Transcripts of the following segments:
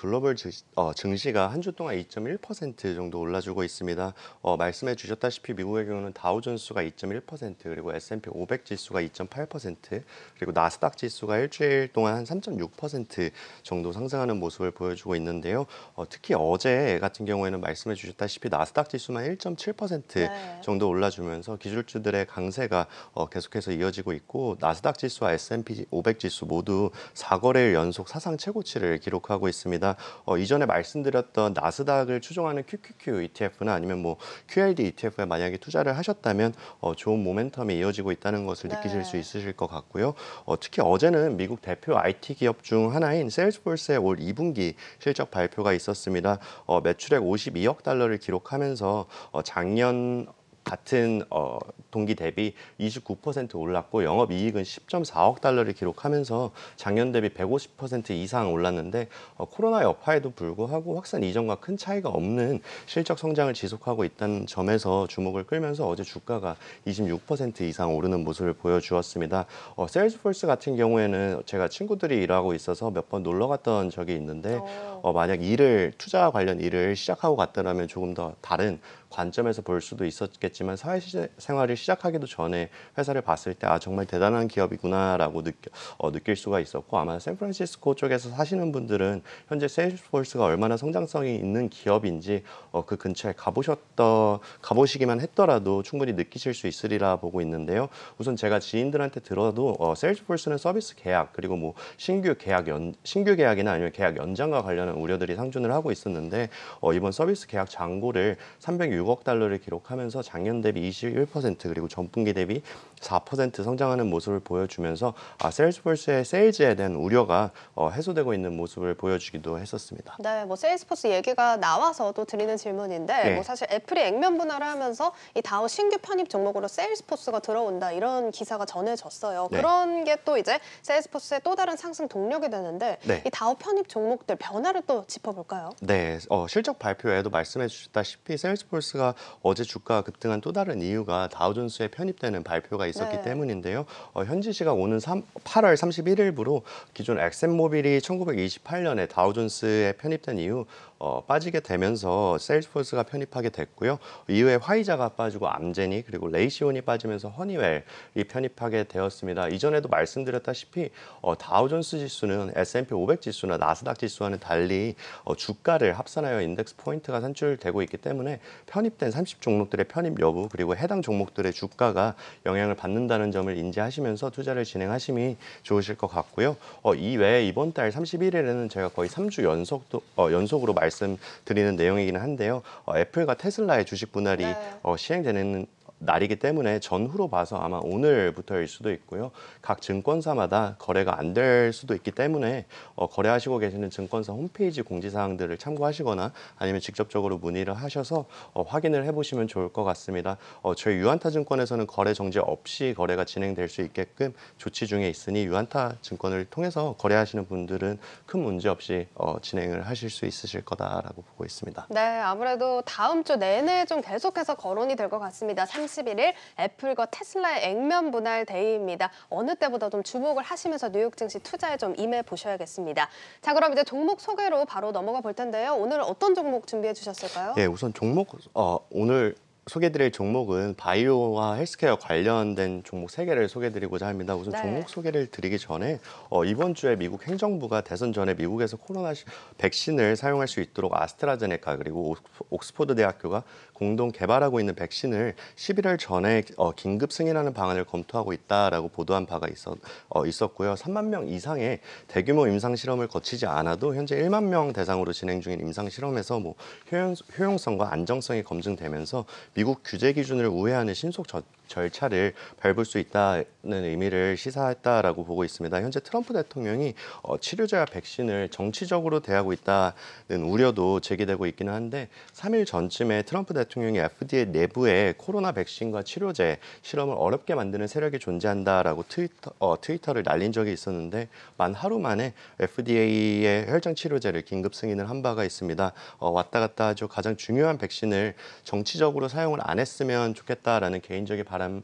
글로벌 증시가 한 주 동안 2.1% 정도 올라주고 있습니다. 말씀해 주셨다시피 미국의 경우는 다우존스가 2.1%, 그리고 S&P 500 지수가 2.8%, 그리고 나스닥 지수가 일주일 동안 한 3.6% 정도 상승하는 모습을 보여주고 있는데요. 특히 어제 같은 경우에는 말씀해 주셨다시피 나스닥 지수만 1.7% 네. 정도 올라주면서 기술주들의 강세가 계속해서 이어지고 있고, 나스닥 지수와 S&P 500 지수 모두 4거래일 연속 사상 최고치를 기록하고 있습니다. 이전에 말씀드렸던 나스닥을 추종하는 QQQ ETF나 아니면 뭐 QLD ETF에 만약에 투자를 하셨다면 좋은 모멘텀이 이어지고 있다는 것을 느끼실 수 네. 있으실 것 같고요. 특히 어제는 미국 대표 IT 기업 중 하나인 세일즈포스의 올 2분기 실적 발표가 있었습니다. 매출액 52억 달러를 기록하면서 작년 같은 동기 대비 29% 올랐고, 영업이익은 10.4억 달러를 기록하면서 작년 대비 150% 이상 올랐는데, 코로나 여파에도 불구하고 확산 이전과 큰 차이가 없는 실적 성장을 지속하고 있다는 점에서 주목을 끌면서 어제 주가가 26% 이상 오르는 모습을 보여주었습니다. 세일즈포스 같은 경우에는 제가 친구들이 일하고 있어서 몇 번 놀러 갔던 적이 있는데, 어, 만약 투자 관련 일을 시작하고 갔더라면 조금 더 다른 관점에서 볼 수도 있었겠지만, 사회생활을 시작하기도 전에 회사를 봤을 때 정말 대단한 기업이구나라고 느낄 수가 있었고, 아마 샌프란시스코 쪽에서 사시는 분들은 현재 세일즈포스가 얼마나 성장성이 있는 기업인지 그 근처에 가보시기만 했더라도 충분히 느끼실 수 있으리라 보고 있는데요. 우선 제가 지인들한테 들어도 세일즈포스는 서비스 계약, 그리고 뭐 신규 계약이나 아니면 계약 연장과 관련한 우려들이 상존을 하고 있었는데, 이번 서비스 계약 잔고를 306억 달러를 기록하면서 작년 대비 21%, 그리고 전분기 대비 4% 성장하는 모습을 보여주면서 세일즈포스의 세일즈에 대한 우려가 해소되고 있는 모습을 보여주기도 했었습니다. 네, 뭐 세일스포스 얘기가 나와서 또 드리는 질문인데, 뭐 네. 사실 애플이 액면 분할을 하면서 이 다우 신규 편입 종목으로 세일스포스가 들어온다, 이런 기사가 전해졌어요. 네. 그런 게 또 이제 세일스포스의 또 다른 상승 동력이 되는데, 네. 이 다우 편입 종목들 변화를 또 짚어볼까요? 네, 실적 발표에도 말씀해 주셨다시피 세일즈포스가 어제 주가가 급등한 또 다른 이유가 다우존스에 편입되는 발표가 있었기 네. 때문인데요. 현지 시각 오는 8월 31일부로 기존 엑센모빌이 1928년에 다우존스에 편입된 이후 빠지게 되면서 세일즈포스가 편입하게 됐고요. 이후에 화이자가 빠지고 암제니, 그리고 레이시온이 빠지면서 허니웰이 편입하게 되었습니다. 이전에도 말씀드렸다시피 다우존스 지수는 S&P 500 지수나 나스닥 지수와는 달리 주가를 합산하여 인덱스 포인트가 산출되고 있기 때문에 편입된 30 종목들의 편입 여부, 그리고 해당 종목들의 주가가 영향을 받는다는 점을 인지하시면서 투자를 진행하심이 좋으실 것 같고요. 이외에 이번 달 31일에는 제가 거의 3주 연속으로 말씀드리는 내용이기는 한데요. 애플과 테슬라의 주식 분할이 네. 시행되는 날이기 때문에 전후로 봐서 아마 오늘부터일 수도 있고요. 각 증권사마다 거래가 안 될 수도 있기 때문에 거래하시고 계시는 증권사 홈페이지 공지사항들을 참고하시거나 아니면 직접적으로 문의를 하셔서 확인을 해보시면 좋을 것 같습니다. 저희 유안타증권에서는 거래 정지 없이 거래가 진행될 수 있게끔 조치 중에 있으니, 유안타 증권을 통해서 거래하시는 분들은 큰 문제 없이 진행을 하실 수 있으실 거다라고 보고 있습니다. 네, 아무래도 다음 주 내내 좀 계속해서 거론이 될 것 같습니다. 31일 애플과 테슬라의 액면 분할 데이입니다. 어느 때보다 좀 주목을 하시면서 뉴욕 증시 투자에 좀 임해 보셔야겠습니다. 자, 그럼 이제 종목 소개로 바로 넘어가 볼 텐데요. 오늘 어떤 종목 준비해 주셨을까요? 예, 우선 오늘 소개드릴 종목은 바이오와 헬스케어 관련된 종목 3개를 소개드리고자 합니다. 우선 네. 종목 소개를 드리기 전에 이번 주에 미국 행정부가 대선 전에 미국에서 백신을 사용할 수 있도록 아스트라제네카, 그리고 옥스포드 대학교가 공동 개발하고 있는 백신을 11월 전에 긴급 승인하는 방안을 검토하고 있다라고 보도한 바가 있었고요. 3만 명 이상의 대규모 임상 실험을 거치지 않아도 현재 1만 명 대상으로 진행 중인 임상 실험에서 뭐 효용성과 안정성이 검증되면서 미국 규제 기준을 우회하는 신속 절차를 밟을 수 있다는 의미를 시사했다라고 보고 있습니다. 현재 트럼프 대통령이 치료제와 백신을 정치적으로 대하고 있다는 우려도 제기되고 있기는 한데, 3일 전쯤에 트럼프 대통령이 FDA 내부에 코로나 백신과 치료제 실험을 어렵게 만드는 세력이 존재한다라고 트위터를 날린 적이 있었는데, 만 하루 만에 FDA의 혈장 치료제를 긴급 승인을 한 바가 있습니다. 왔다 갔다 하죠. 가장 중요한 백신을 정치적으로 사용을 안 했으면 좋겠다라는 개인적인 바람은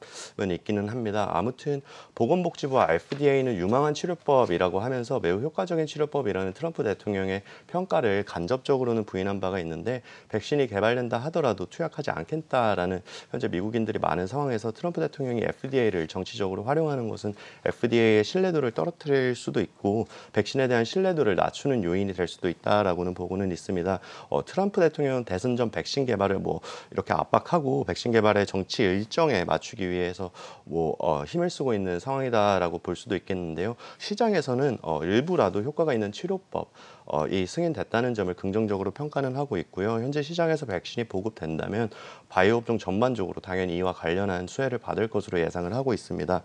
있기는 합니다. 아무튼 보건복지부와 FDA는 유망한 치료법이라고 하면서 매우 효과적인 치료법이라는 트럼프 대통령의 평가를 간접적으로는 부인한 바가 있는데 백신이 개발된다 하더라도 투약하지 않겠다라는 현재 미국인들이 많은 상황에서 트럼프 대통령이 FDA를 정치적으로 활용하는 것은 FDA의 신뢰도를 떨어뜨릴 수도 있고 백신에 대한 신뢰도를 낮추는 요인이 될 수도 있다라고는 보고는 있습니다. 트럼프 대통령은 대선 전 백신 개발을 이렇게 압박하고 백신 개발의 정치 일정에 맞추기 위해서 힘을 쓰고 있는 상황이다라고 볼 수도 있겠는데요. 시장에서는 일부라도 효과가 있는 치료법 이 승인됐다는 점을 긍정적으로 평가는 하고 있고요. 현재 시장에서 백신이 보급된다면 바이오 업종 전반적으로 당연히 이와 관련한 수혜를 받을 것으로 예상을 하고 있습니다.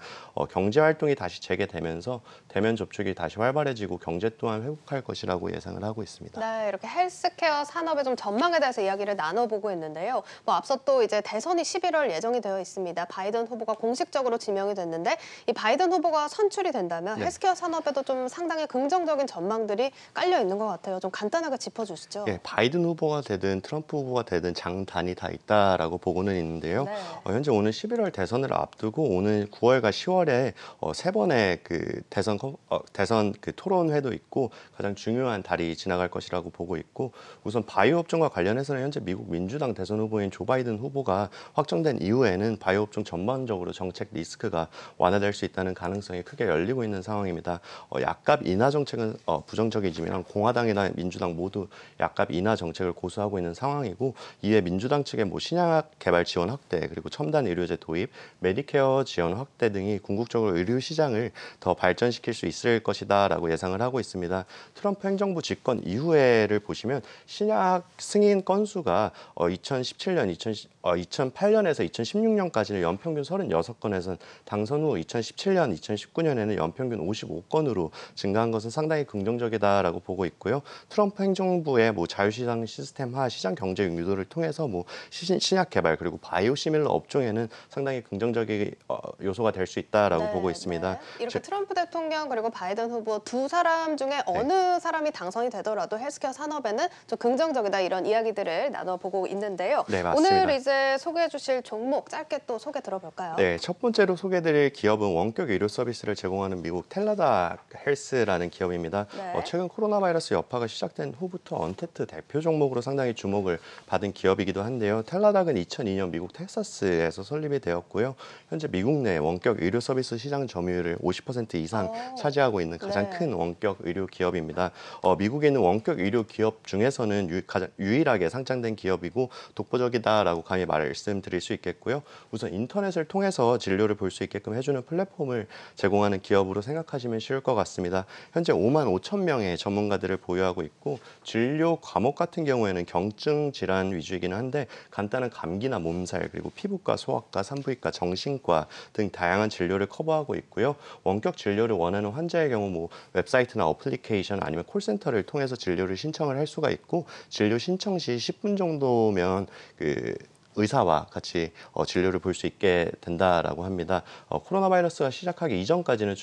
경제 활동이 다시 재개되면서 대면 접촉이 다시 활발해지고 경제 또한 회복할 것이라고 예상을 하고 있습니다. 네, 이렇게 헬스케어 산업의 좀 전망에 대해서 이야기를 나눠보고 있는데요. 앞서 또 이제 대선이 11월 예정이 되어 있습니다. 바이든 후보가 공식적으로 지명이 됐는데 이 바이든 후보가 선출이 된다면 네. 헬스케어 산업에도 좀 상당히 긍정적인 전망들이 깔려 있는 것 같아요. 좀 간단하게 짚어주시죠. 예, 바이든 후보가 되든 트럼프 후보가 되든 장단이 다 있다라고 보고는 있는데요. 네. 현재 오는 11월 대선을 앞두고 오는 9월과 10월에 세 번의 그 대선 그 토론회도 있고 가장 중요한 달이 지나갈 것이라고 보고 있고 우선 바이오 업종과 관련해서는 현재 미국 민주당 대선 후보인 조 바이든 후보가 확정된 이후에는 바이오 업종 전반적으로 정책 리스크가 완화될 수 있다는 가능성이 크게 열리고 있는 상황입니다. 약값 인하 정책은 부정적이지만 공화당이나 민주당 모두 약값 인하 정책을 고수하고 있는 상황이고 이에 민주당 측의 신약 개발 지원 확대 그리고 첨단 의료제 도입, 메디케어 지원 확대 등이 궁극적으로 의료 시장을 더 발전시킬 수 있을 것이다라고 예상을 하고 있습니다. 트럼프 행정부 집권 이후에를 보시면 신약 승인 건수가 2008년에서 2016년까지는 연평균 36건에서 당선 후 2017년, 2019년에는 연평균 55건으로 증가한 것은 상당히 긍정적이다라고 보고 있고요. 트럼프 행정부의 자유시장 시스템화, 시장 경제 유도를 통해서 신약 개발 그리고 바이오 시밀러 업종에는 상당히 긍정적인 요소가 될 수 있다라고 보고 있습니다. 네. 이렇게 트럼프 대통령 그리고 바이든 후보 두 사람 중에 어느 사람이 당선이 되더라도 헬스케어 산업에는 좀 긍정적이다 이런 이야기들을 나눠보고 있는데요. 네, 맞습니다. 오늘 이제 소개해 주실 종목 짧게 또 소개 들어볼까요? 네, 첫 번째로 소개드릴 기업은 원격 의료 서비스를 제공하는 미국 텔라닥 헬스라는 기업입니다. 네. 최근 코로나 바이러스 여파가 시작된 후부터 언택트 대표 종목으로 상당히 주목을 받은 기업이기도 한데요. 텔라닥은 2002년 미국 텍사스에서 설립이 되었고요. 현재 미국 내 원격 의료 서비스 시장 점유율을 50% 이상 차지하고 있는 가장 네. 큰 원격 의료 기업입니다. 미국에 있는 원격 의료 기업 중에서는 가장 유일하게 상장된 기업이고 독보적이다라고 감히 말씀드릴 수 있겠고요. 우선 인터넷을 통해서 진료를 볼 수 있게끔 해주는 플랫폼을 제공하는 기업으로 생각하시면 쉬울 것 같습니다. 현재 5만 5천 명의 전문가들을 보유하고 있고 진료 과목 같은 경우에는 경증 질환 위주이기는 한데 간단한 감기나 몸살 그리고 피부과, 소아과, 산부인과, 정신과 등 다양한 진료를 커버하고 있고요. 원격 진료를 원하는 환자의 경우 웹사이트나 어플리케이션 아니면 콜센터를 통해서 진료를 신청을 할 수가 있고 진료 신청 시 10분 정도면 의사와 같이 진료를 볼 수 있게 된다라고 합니다. 코로나 바이러스가 시작하기 이전까지는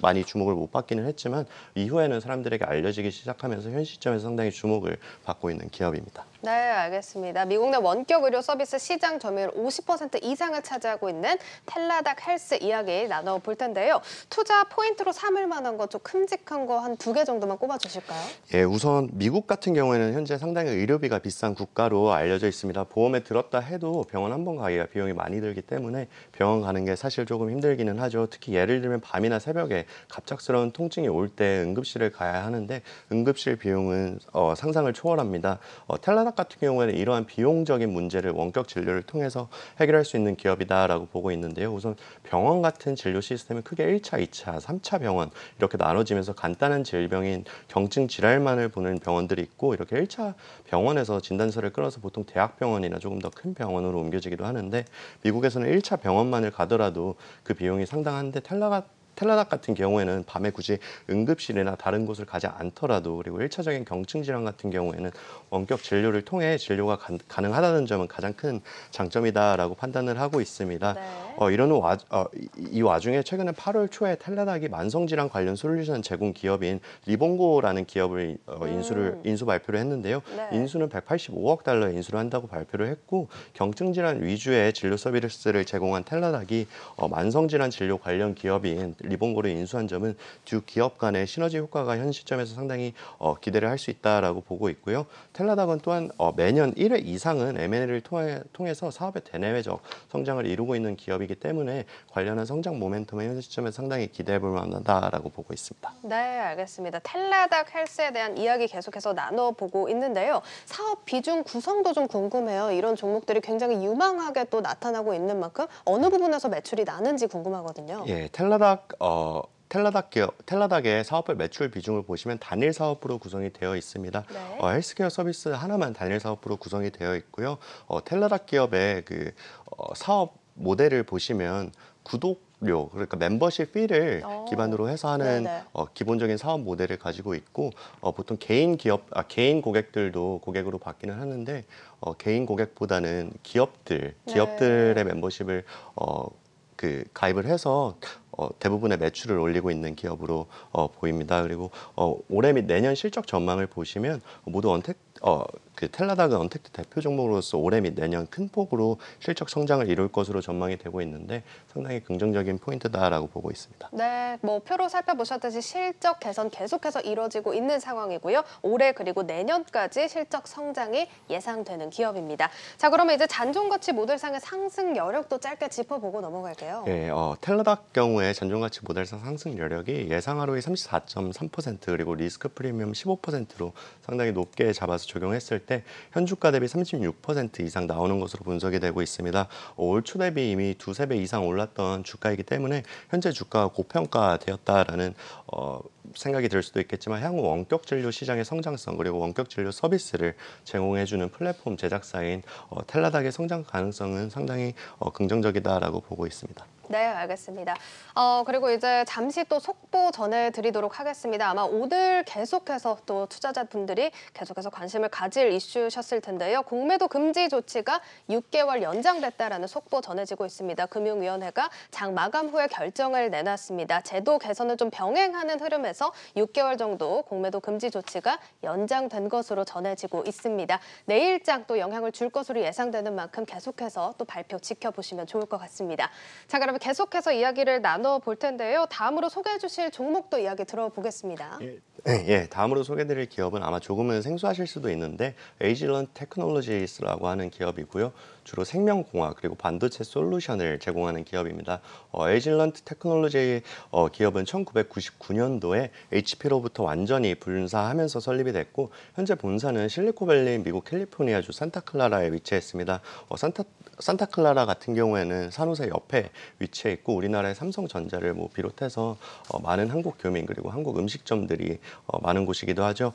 많이 주목을 못 받기는 했지만 이후에는 사람들에게 알려지기 시작하면서 현 시점에서 상당히 주목을 받고 있는 기업입니다. 네, 알겠습니다. 미국 내 원격 의료 서비스 시장 점유율 50% 이상을 차지하고 있는 텔라닥 헬스 이야기 나눠볼 텐데요. 투자 포인트로 삼을 만한 거 좀 큼직한 거 한 2개 정도만 꼽아주실까요? 예, 우선 미국 같은 경우에는 현재 상당히 의료비가 비싼 국가로 알려져 있습니다. 보험에 들었다 해도 병원 한 번 가기가 비용이 많이 들기 때문에 병원 가는 게 사실 조금 힘들기는 하죠. 특히 예를 들면 밤이나 새벽에 갑작스러운 통증이 올 때 응급실을 가야 하는데 응급실 비용은 상상을 초월합니다. 텔라닥 같은 경우에는 이러한 비용적인 문제를 원격 진료를 통해서 해결할 수 있는 기업이다라고 보고 있는데요. 우선 병원 같은 진료 시스템은 크게 1차, 2차, 3차 병원 이렇게 나눠지면서 간단한 질병인 경증 질환만을 보는 병원들이 있고 이렇게 1차 병원에서 진단서를 끊어서 보통 대학병원이나 조금 더 큰 병원으로 옮겨지기도 하는데 미국에서는 1차 병원만을 가더라도 그 비용이 상당한데 텔라닥 텔라닥 같은 경우에는 밤에 굳이 응급실이나 다른 곳을 가지 않더라도 그리고 1차적인 경증 질환 같은 경우에는 원격 진료를 통해 진료가 가능하다는 점은 가장 큰 장점이다라고 판단을 하고 있습니다. 네. 이 와중에 최근에 8월 초에 텔라닥이 만성질환 관련 솔루션 제공 기업인 리본고라는 기업을 인수 발표를 했는데요. 네. 인수는 185억 달러 인수를 한다고 발표를 했고 경증 질환 위주의 진료 서비스를 제공한 텔라닥이 만성질환 진료 관련 기업인 리본고를 인수한 점은 두 기업 간의 시너지 효과가 현 시점에서 상당히 기대를 할 수 있다라고 보고 있고요. 텔라닥은 또한 매년 1회 이상은 M&A를 통해서 사업의 대내외적 성장을 이루고 있는 기업이기 때문에 관련한 성장 모멘텀은 현 시점에서 상당히 기대해 볼 만하다라고 보고 있습니다. 네, 알겠습니다. 텔라닥 헬스에 대한 이야기 계속해서 나눠보고 있는데요. 사업 비중 구성도 좀 궁금해요. 이런 종목들이 굉장히 유망하게 또 나타나고 있는 만큼 어느 부분에서 매출이 나는지 궁금하거든요. 예, 텔라닥의 사업별 매출 비중을 보시면 단일 사업부로 구성이 되어 있습니다. 네. 헬스케어 서비스 하나만 단일 사업부로 구성이 되어 있고요. 텔라닥 기업의 사업 모델을 보시면 구독료, 그러니까 멤버십 피를 기반으로 해서 하는 네네. 기본적인 사업 모델을 가지고 있고 보통 개인 고객들도 고객으로 받기는 하는데 개인 고객보다는 기업들의 멤버십을 가입을 해서 대부분의 매출을 올리고 있는 기업으로 보입니다. 그리고 올해 및 내년 실적 전망을 보시면 모두 텔라닥은 언택트 대표 종목으로서 올해 및 내년 큰 폭으로 실적 성장을 이룰 것으로 전망이 되고 있는데 상당히 긍정적인 포인트다라고 보고 있습니다. 네, 표로 살펴보셨듯이 실적 개선 계속해서 이뤄지고 있는 상황이고요. 올해 그리고 내년까지 실적 성장이 예상되는 기업입니다. 자, 그러면 이제 잔존가치 모델상의 상승 여력도 짧게 짚어보고 넘어갈게요. 예, 텔라닥 경우에 잔존가치 모델상 상승 여력이 예상 ROE 34.3% 그리고 리스크 프리미엄 15%로 상당히 높게 잡아서 적용했을 때 현주가 대비 36% 이상 나오는 것으로 분석이 되고 있습니다. 올 초 대비 이미 두세 배 이상 올랐던 주가이기 때문에 현재 주가가 고평가되었다라는 생각이 들 수도 있겠지만 향후 원격 진료 시장의 성장성 그리고 원격 진료 서비스를 제공해주는 플랫폼 제작사인 텔라닥의 성장 가능성은 상당히 긍정적이다라고 보고 있습니다. 네, 알겠습니다. 그리고 이제 잠시 또 속보 전해드리도록 하겠습니다. 아마 오늘 계속해서 또 투자자분들이 계속해서 관심을 가질 이슈셨을 텐데요. 공매도 금지 조치가 6개월 연장됐다라는 속보 전해지고 있습니다. 금융위원회가 장 마감 후에 결정을 내놨습니다. 제도 개선을 좀 병행하는 흐름에서 6개월 정도 공매도 금지 조치가 연장된 것으로 전해지고 있습니다. 내일장 또 영향을 줄 것으로 예상되는 만큼 계속해서 또 발표 지켜보시면 좋을 것 같습니다. 자, 그러면 계속해서 이야기를 나눠볼 텐데요. 다음으로 소개해 주실 종목도 이야기 들어보겠습니다. 예, 다음으로 소개드릴 기업은 아마 조금은 생소하실 수도 있는데 에이질런트 테크놀로지스라고 하는 기업이고요. 주로 생명공학 그리고 반도체 솔루션을 제공하는 기업입니다. 에이질런트 테크놀로지 기업은 1999년도에 HP로부터 완전히 분사하면서 설립이 됐고 현재 본사는 실리콘밸리 미국 캘리포니아주 산타클라라에 위치했습니다. 산타클라라 같은 경우에는 산호세 옆에 위치해 있고 우리나라의 삼성전자를 비롯해서 많은 한국 교민 그리고 한국 음식점들이 많은 곳이기도 하죠.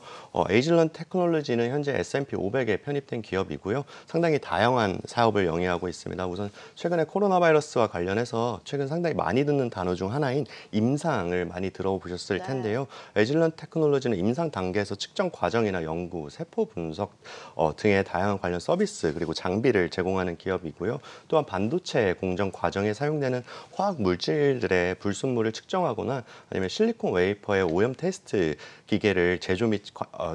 에이질런트 테크놀로지는 현재 S&P 500에 편입된 기업이고요. 상당히 다양한 사업을 영위하고 있습니다. 우선 최근에 코로나 바이러스와 관련해서 최근 상당히 많이 듣는 단어 중 하나인 임상을 많이 들어보셨을 텐데요. 에이질런트 테크놀로지는 임상 단계에서 측정 과정이나 연구, 세포 분석 등의 다양한 관련 서비스 그리고 장비를 제공하는 기업이고요. 또한 반도체 공정 과정에 사용되는 화학 물질들의 불순물을 측정하거나 아니면 실리콘 웨이퍼의 오염 테스트 기계를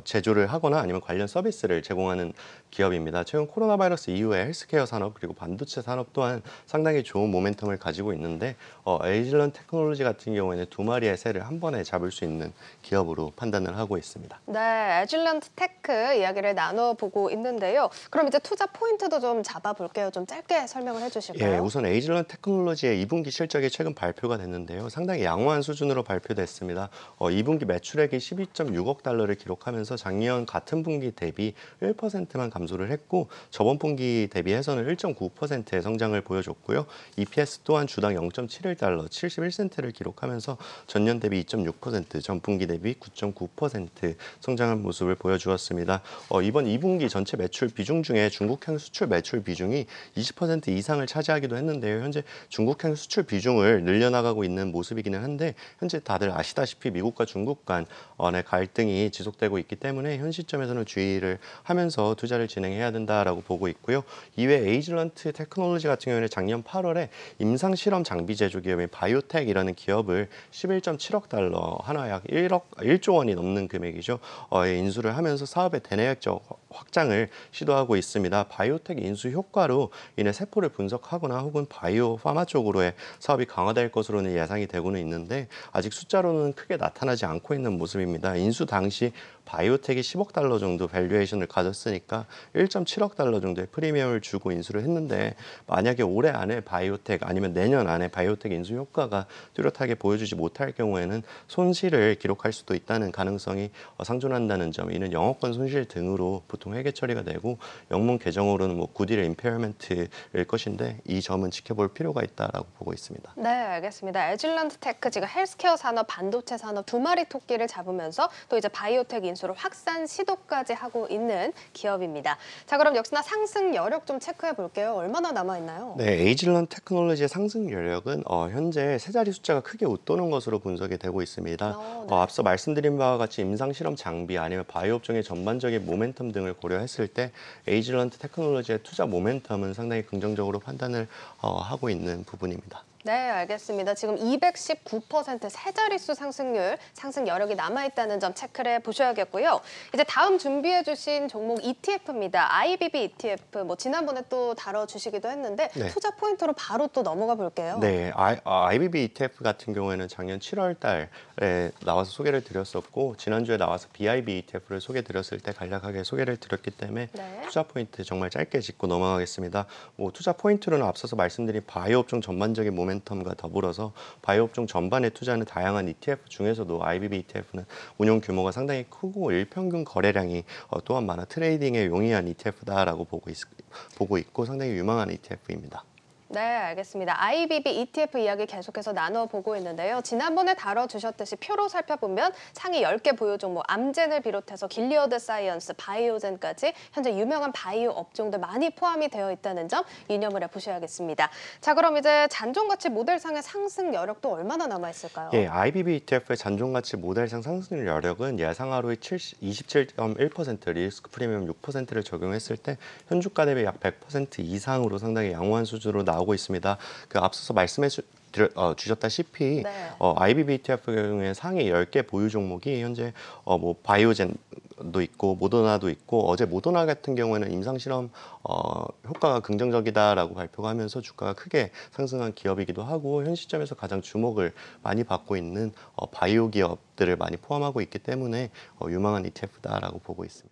제조를 하거나 아니면 관련 서비스를 제공하는 기업입니다. 최근 코로나 바이러스 이후에 헬스케어 산업 그리고 반도체 산업 또한 상당히 좋은 모멘텀을 가지고 있는데 에이질런트 테크놀로지 같은 경우에는 두 마리의 새를 한 번에 잡을 수 있는 기업으로 판단을 하고 있습니다. 네, 에이질런트 테크 이야기를 나눠보고 있는데요. 그럼 이제 투자 포인트도 좀 잡아볼게요. 좀 짧게 설명을 해주실까요? 예, 우선 에이질런트 테크놀로지의 2분기 실적이 최근 발표가 됐는데요. 상당히 양호한 수준으로 발표됐습니다. 2분기 매출액이 12.6억 달러를 기록하면서 작년 같은 분기 대비 1%만 감소를 했고 저번 분기 대비해서는 1.9%의 성장을 보여줬고요. EPS 또한 주당 0.71달러, 71센트를 기록하면서 전년 대비 2.6%, 전 분기 대비 9.9% 성장한 모습을 보여주었습니다. 이번 2분기 전체 매출 비중 중에 중국향 수출 매출 비중이 20% 이상을 차지하기도 했는데요. 현재 중국향 수출 비중을 늘려나가고 있는 모습이기는 한데 현재 다들 아시다시피 미국과 중국 간의 갈등이 지속되고 있기 때문에 현 시점에서는 주의를 하면서 투자를 진행해야 된다라고 보고 있고요. 이외 에이즐런트 테크놀로지 같은 경우에는 작년 8월에 임상 실험 장비 제조 기업인 바이오텍이라는 기업을 11.7억 달러, 하나 약 1조 원이 넘는 금액이죠. 인수를 하면서 사업의 대내역적 확장을 시도하고 있습니다. 바이오텍 인수 효과로 인해 세포를 분석하거나 혹은 바이오 파마 쪽으로의 사업이 강화될 것으로는 예상이 되고는 있는데 아직 숫자로는 크게 나타나지 않고 있는 모습입니다. 인수 당시 바이오텍이 10억 달러 정도 밸류에이션을 가졌으니까 1.7억 달러 정도의 프리미엄을 주고 인수를 했는데 만약에 올해 안에 바이오텍 아니면 내년 안에 바이오텍 인수 효과가 뚜렷하게 보여주지 못할 경우에는 손실을 기록할 수도 있다는 가능성이 상존한다는 점, 이는 영업권 손실 등으로 보통 회계 처리가 되고 영문 개정으로는 굿윌 임페어먼트일 것인데 이 점은 지켜볼 필요가 있다라고 보고 있습니다. 네, 알겠습니다. 에즐런트 테크 지금 헬스케어 산업, 반도체 산업 두 마리 토끼를 잡으면서 또 이제 바이오텍 인수로 확산 시도까지 하고 있는 기업입니다. 자, 그럼 역시나 상승 여력 좀 체크해 볼게요. 얼마나 남아 있나요? 네, 에이즐런트 테크놀로지의 상승 여력은 현재 세 자리 숫자가 크게 웃도는 것으로 분석이 되고 있습니다. 네. 앞서 말씀드린 바와 같이 임상 실험 장비 아니면 바이오 업종의 전반적인 모멘텀 등을 고려했을 때 에이즐런트 테크놀로지의 투자 모멘텀은 상당히 긍정적으로 판단을 하고 있는 부분입니다. 네, 알겠습니다. 지금 219% 세 자릿수 상승률, 상승 여력이 남아있다는 점 체크를 해보셔야겠고요. 이제 다음 준비해주신 종목 ETF입니다. IBB ETF, 지난번에 또 다뤄주시기도 했는데 네. 투자 포인트로 바로 또 넘어가 볼게요. 네, IBB ETF 같은 경우에는 작년 7월 달에 나와서 소개를 드렸었고 지난주에 나와서 BIB ETF를 소개드렸을 때 간략하게 소개를 드렸기 때문에 네. 투자 포인트 정말 짧게 짚고 넘어가겠습니다. 투자 포인트로는 앞서서 말씀드린 바이오 업종 전반적인 모멘텀과 더불어서 바이오 업종 전반에 투자하는 다양한 ETF 중에서도 IBB ETF는 운용 규모가 상당히 크고 일평균 거래량이 또한 많아 트레이딩에 용이한 ETF다라고 보고 있고 상당히 유망한 ETF입니다. 네, 알겠습니다. IBB ETF 이야기 계속해서 나눠보고 있는데요. 지난번에 다뤄주셨듯이 표로 살펴보면 상위 10개 보유 종목 암젠을 비롯해서 길리어드 사이언스, 바이오젠까지 현재 유명한 바이오 업종들 많이 포함이 되어 있다는 점 유념을 해보셔야겠습니다. 자, 그럼 이제 잔존가치 모델상의 상승 여력도 얼마나 남아있을까요? 예, IBB ETF의 잔존가치 모델상 상승률 여력은 예상하로의 27.1% 리스크 프리미엄 6%를 적용했을 때 현주가 대비 약 100% 이상으로 상당히 양호한 수준으로 나오고 있습니다. 앞서서 말씀해 주셨다시피 네. IBB ETF 경우에 상위 10개 보유 종목이 현재 바이오젠도 있고 모더나도 있고 어제 모더나 같은 경우에는 임상 실험 효과가 긍정적이다라고 발표가 하면서 주가가 크게 상승한 기업이기도 하고 현 시점에서 가장 주목을 많이 받고 있는 바이오 기업들을 많이 포함하고 있기 때문에 유망한 ETF다라고 보고 있습니다.